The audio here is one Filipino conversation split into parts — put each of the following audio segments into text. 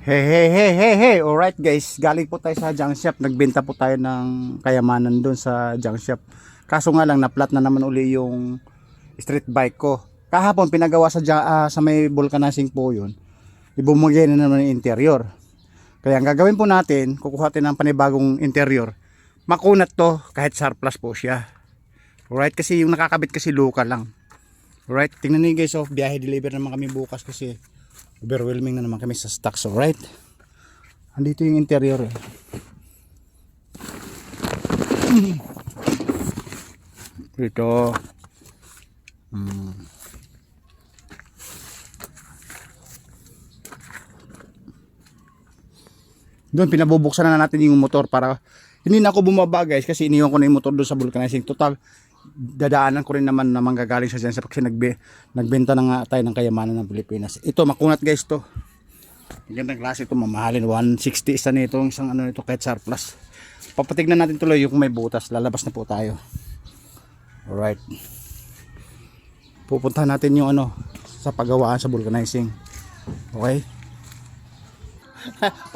Hey, hey, hey, hey, hey. Alright guys, galing po tayo sa junk shop. Nagbenta po tayo ng kayamanan doon sa junk shop. Kaso nga lang, na-flat na naman uli yung street bike ko. Kahapon, pinagawa sa may vulcanizing po yun. Ibumagay na naman yung interior. Kaya ang gagawin po natin, kukuha tayo ng panibagong interior. Makunat to, kahit surplus po siya. Alright, kasi yung nakakabit kasi local lang. Alright, tingnan niyo guys, biyahe deliver naman kami bukas kasi overwhelming na naman kami sa stocks. Alright, andito yung interior dito. Doon pinabubuksan na natin yung motor para hindi na ako bumaba guys, kasi iniwan ko na yung motor doon sa vulcanizing. Total dadaanan ko rin naman na manggagaling sa dyan sa kasi nagbenta na nga tayo ng kayamanan ng Pilipinas. Ito makunat guys to. Gandang klase ito, mamahalin 160 isa nito, isang ano nito kahit surplus. Papatignan natin tuloy yung may butas. Lalabas na po tayo. Alright, pupuntahan natin yung ano sa paggawaan sa vulcanizing. Okay.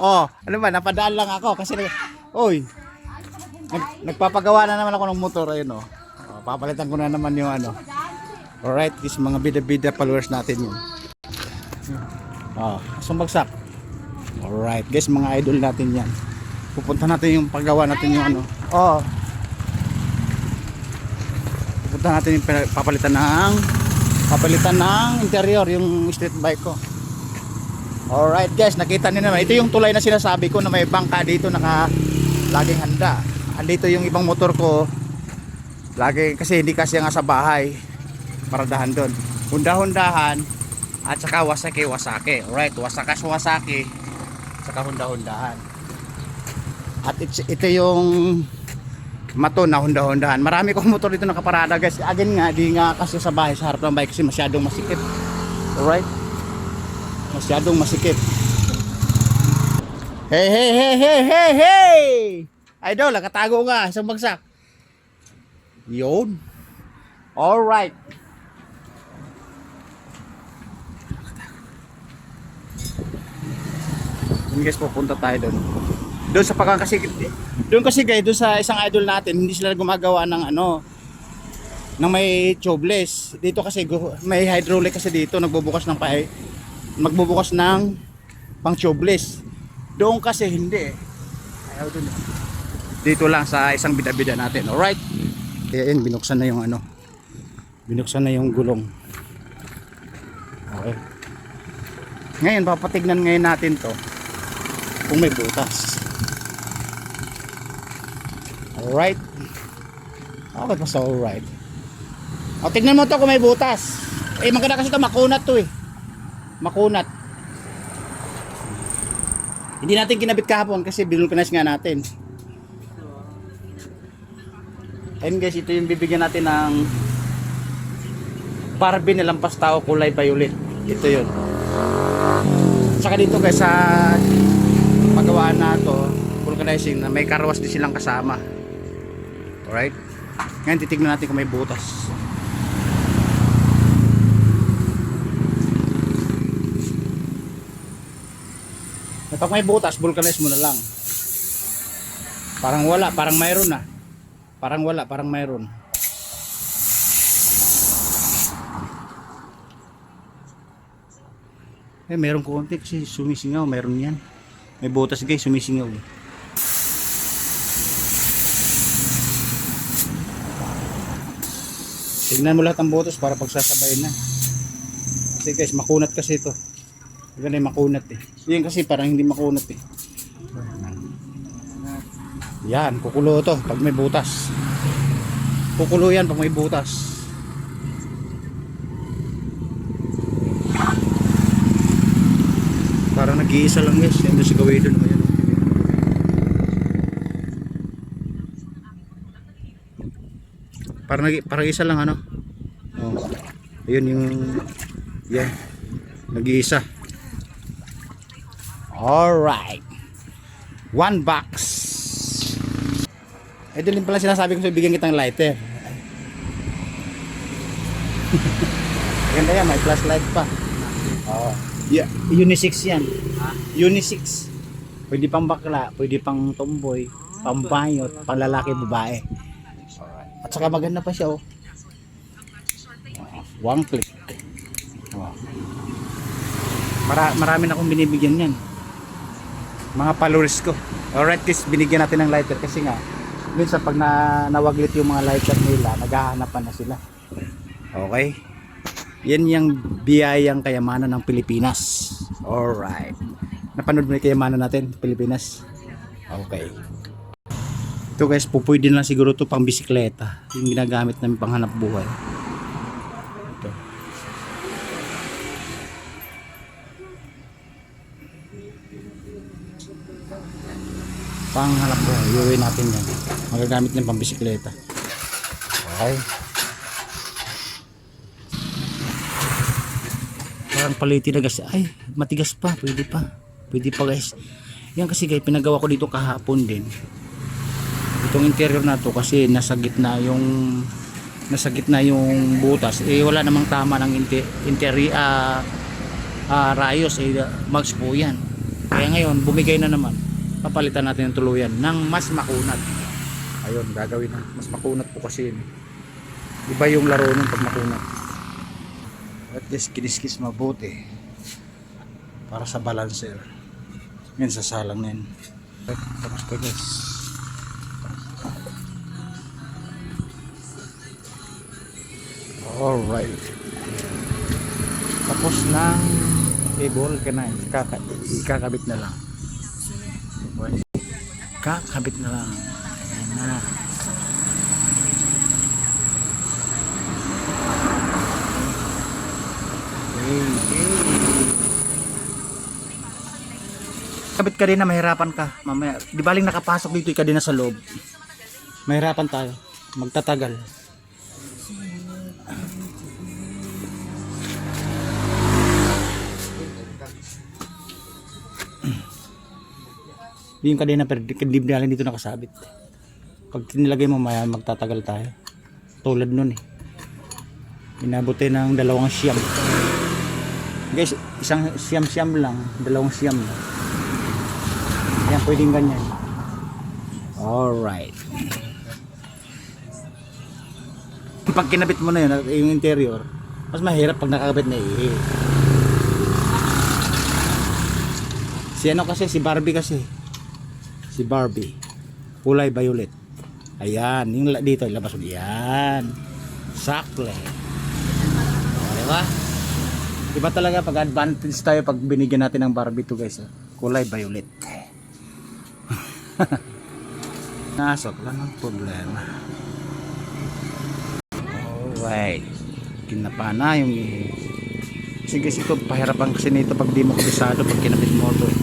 Oh, ano ba, napadaan lang ako kasi nagpapagawa na naman ako ng motor. Ayun oh. Papalitan ko na naman yung ano. Alright, is mga bida-bida followers natin yun. Sumbagsak. Alright guys, mga idol natin yan. Pupunta natin yung paggawa natin yung ano. Pupunta natin yung papalitan ng interior yung street bike ko. Alright guys, nakita niyo naman. Ito yung tulay na sinasabi ko na may bangka dito laging handa. Andito yung ibang motor ko. Lagi kasi hindi kasi nga sa bahay. Paradahan doon. Hunda-hundahan at saka Wasaki. Alright, Wasaki. Saka hunda-hundahan. At ito yung mato na hunda-hundahan. Marami kong motor dito nakaparada guys. Again nga, di nga kasi sa bahay sa harap ng bike kasi masyadong masikip. Alright. Masyadong masikip. Hey! Idol, nakatago nga, isang bagsak. Yun. Alright. Yun guys, pupunta tayo doon. Doon sa doon kasi guys, doon sa isang idol natin, hindi sila gumagawa ng ano, ng may tubeless. Dito kasi may hydraulic kasi dito, magbubukas ng pang tubeless. Doon kasi hindi. Ayaw doon. Dito lang sa isang bida-bida natin. Alright. Kaya yun, binuksan na yung ano. Binuksan na yung gulong. Okay. Ngayon, papatignan ngayon natin to kung may butas. Alright. Okay, basta alright. O, tignan mo to kung may butas. Maganda kasi to, makunat to makunat. Hindi natin kinabit kahapon kasi binulcanize nga natin. Ayun guys, ito yung bibigyan natin ng Barbie na lampas tao kulay violet. Ito yun. Saka dito guys sa pagawaan na to, vulcanizing, na may karwas din silang kasama. Alright. Ngayon titignan natin kung may butas. Kapag may butas, vulcanize mo na lang. Parang wala, parang mayroon na. Parang wala, parang mayroon. Mayroon konti kasi sumisingaw, mayroon yan. May butas guys, sumisingaw. Tignan mo lahat ng butas para pagsasabayin na. Kasi guys, makunat kasi ito. Ganun makunat Yan kasi parang hindi makunat Yan, kukulo to pag may butas. Kukulo yan pag may butas. Parang nag-iisa lang guys. Yan doon si Gawido naman yan. Parang isa lang ano. Ayun yung yan. Nag-iisa. Alright. 1 box. Ito din pala sinasabi ko sa bigyan kitang lighter. Ganda yan, may flashlight pa. Yeah, unisex yan. Unisex. Pwede pang bakla, pwede pang tomboy, pang bayot, pang lalaki, babae. At saka maganda pa siya, oh. One click. Oh. Marami na akong binibigyan yan. Mga followers ko. Alright guys, binigyan natin ng lighter kasi nga minsan pag nawaglit yung mga lighter nila, naghahanapan na sila. Okay? Yan yung biyayang kayamanan ng Pilipinas. Alright. Napanood mo yung kayamanan natin, Pilipinas? Okay. Ito guys, pwede na lang siguro ito pang bisikleta. Yung ginagamit namin pang hanap buhay. Ito. Pang hanap buhay. Iuwi natin yan. Magagamit ng pang bisikleta. Okay. Parang paliti na guys. Ay, matigas pa. Pwede pa. Pwede pa guys. Yan kasi guys, pinagawa ko dito kahapon din. Itong interior na to kasi nasa gitna yung butas. Eh wala namang tama ng interior rayos. Mags po yan. Kaya ngayon, bumigay na naman. Papalitan natin yung tuluyan ng mas makunat. Ayun, gagawin na. Mas makunat po kasi yun. Iba yung laro nun pag makunat. At just kiniskis mabuti para sa balancer. Yan, sasalang na yun. Tapos ito guys, alright, tapos ng cable ka na, ikakabit na lang. Kakabit na lang. Ayan na. Kabit ka din na mahirapan ka mamaya. Di baling nakapasok dito ka din na sa loob. Mahirapan tayo. Magtatagal. Yung kadena pero hindi dito nakasabit. Pag tinilagay mo maya magtatagal tayo. Tulad nun eh. Inabuti ng 2 siyam. Guys, isang siyam lang, 2 siyam lang. Yan, pwedeng ganyan. Alright. Pag kinabit mo na yun, yung interior, mas mahirap pag nakakabit na eh. Si ano kasi, si Barbie kasi. Si Barbie. Kulay violet. Ayan, yung dito, ilabas mo. Yan. Sakle. Diba? Diba talaga pag advantage tayo pag binigyan natin ng Barbie to guys. Kulay violet. Nasok lang ang problema. Alright. Kinapa na yung sige ito, pahirapan kasi nito pag di mo kabisado pag kinabit mo ito eh.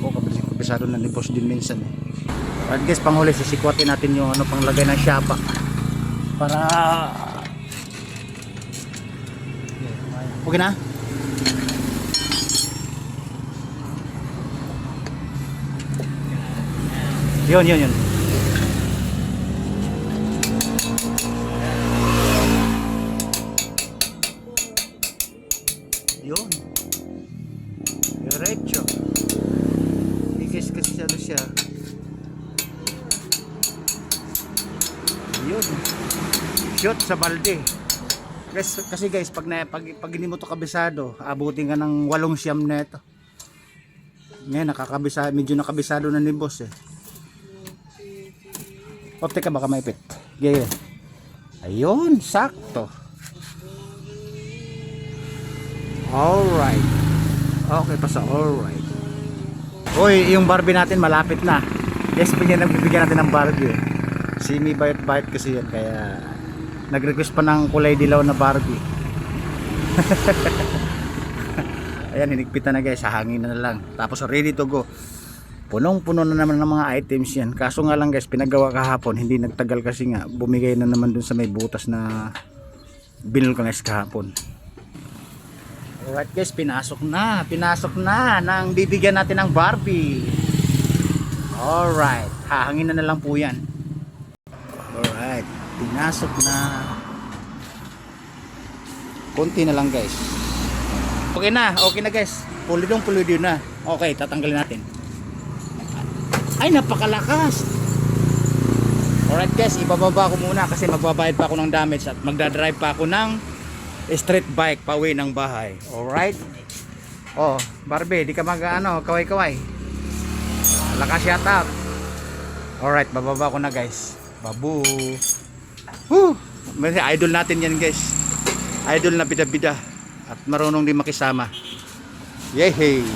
O kabisado na ni boss din minsan eh. At guys, panghuli sisikwatin natin yung ano panglagay ng syapa para okay na? Yun. Yun. Diretso. Ikis kasi siya. Yun. Shoot sa balde. Guys, kasi guys, pag hindi mo to kabisado, abutin ka ng 8 siyam na ito. Ngayon, nakakabisado, medyo nakabisado na ni boss eh. Opte ka baka maipit. Yeah. Ayun, sakto. Alright. Okay pa sa alright. Uy, yung Barbie natin malapit na. Yes, bigyan natin ng Barbie. Simi bite kasi yan. Kaya nag-request pa ng kulay dilaw na Barbie. Ayan, hinigpitan na guys. Hahangin na lang. Tapos ready to go. Punong-puno na naman ng mga items yan. Kaso nga lang guys, pinagawa kahapon. Hindi nagtagal kasi nga. Bumigay na naman dun sa may butas na binil ko guys kahapon. Alright guys, pinasok na nang bibigyan natin ng Barbie. Alright, hahangin na lang po yan. Alright, pinasok na. Konti na lang guys. Okay na guys. Pulidong na. Okay, tatanggalin natin. Ay, napakalakas. Alright guys, ibababa ko muna kasi magbabayad pa ako ng damage at magdadrive pa ako ng street bike pauwi ng bahay. Alright. Oh, Barbie, di ka kaway-kaway. Lakas yata. Alright, bababa ko na guys. Babu. Woo! Idol natin yan guys. Idol na bida-bida. At marunong din makisama. Yehey!